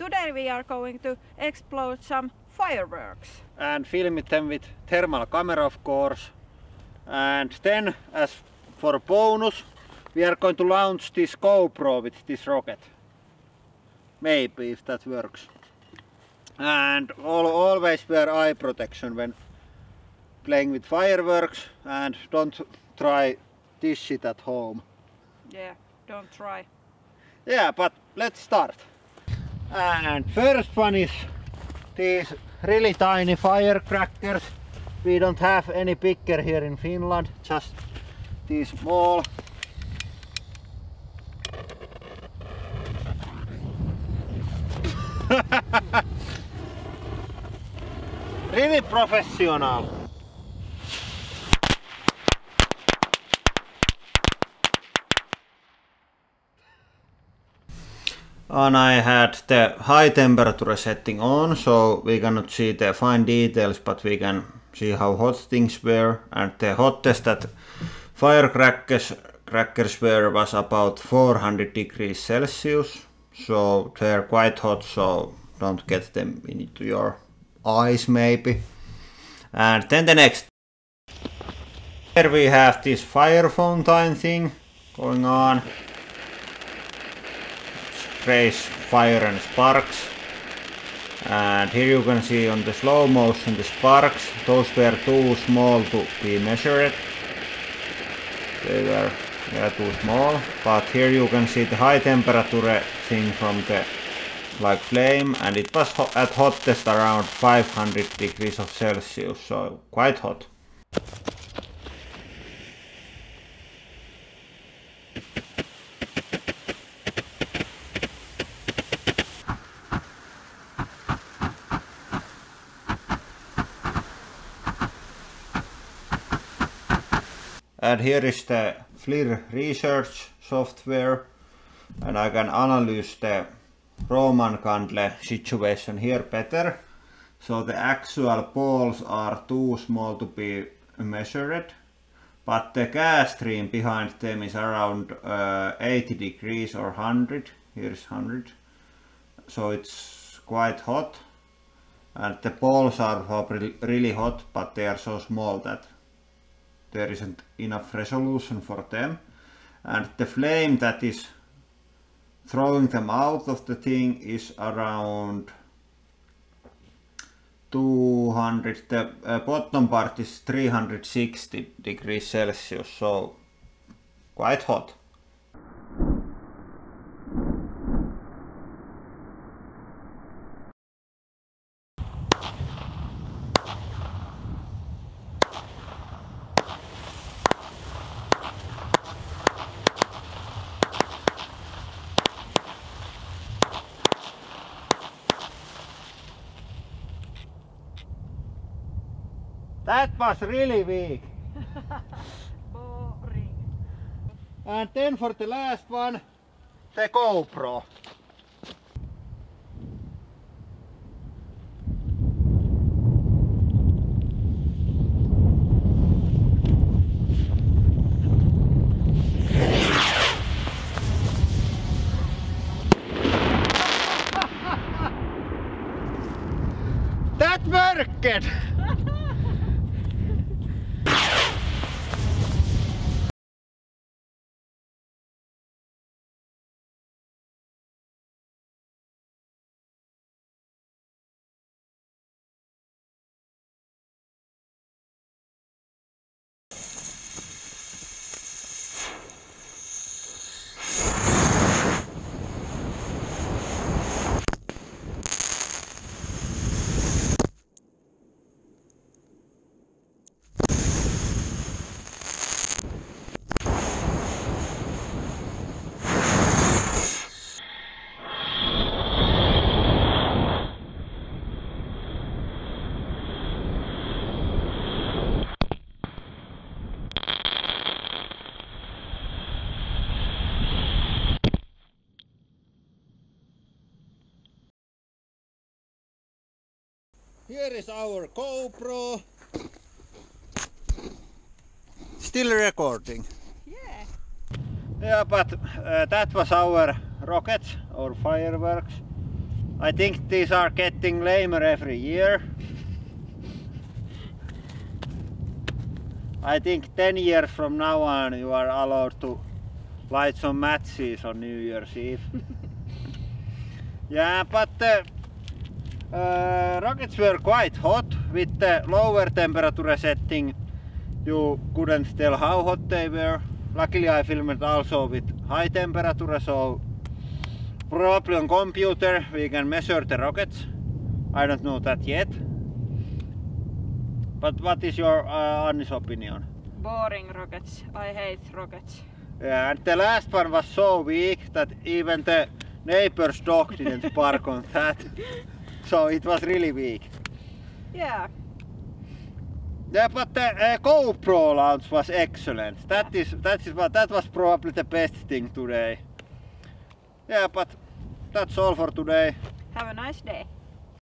today we are going to explode some fireworks. And film them with thermal camera, of course. And then, as for a bonus, we are going to launch this GoPro with this rocket. Maybe, if that works. And always wear eye protection when playing with fireworks, and don't try this shit at home. Yeah, don't try. Yeah, but let's start. And first one is these really tiny firecrackers. We don't have any bigger here in Finland, just these small. Really professional. And I had the high temperature setting on, so we cannot see the fine details, but we can see how hot things were. And the hottest that firecrackers were was about 400 degrees Celsius. So they're quite hot, so don't get them into your eyes maybe. And then the next. Here we have this fire fountain thing going on. Sprays fire and sparks. And here you can see on the slow motion the sparks. Those were too small to be measured. They were too small. But here you can see the high temperature thing from the flame, and it was at hottest around 500 degrees of Celsius, so quite hot. And here is the FLIR research software, and I can analyze the Roman candle situation here better. So the actual balls are too small to be measured, but the gas stream behind them is around 80 degrees or 100. Here is 100. So it's quite hot, and the balls are really hot, but they are so small that there isn't enough resolution for them. And the flame that is throwing them out of the thing is around 200, the bottom part is 360 degrees Celsius, so quite hot. That was really weak. Boring. And then for the last one, the GoPro. That worked! Here is our GoPro. Still recording. Yeah. Yeah, but that was our rockets or fireworks. I think these are getting lamer every year. I think 10 years from now on you are allowed to light some matches on New Year's Eve. Yeah, but rockets were quite hot. With the lower temperature setting you couldn't tell how hot they were. Luckily I filmed also with high temperature, so probably on computer we can measure the rockets. I don't know that yet. But what is your Anni's opinion? Boring rockets. I hate rockets. Yeah, and the last one was so weak that even the neighbor's dog didn't bark on that. So it was really weak. Yeah. Yeah, but the GoPro launch was excellent. That was probably the best thing today. Yeah, but that's all for today. Have a nice day.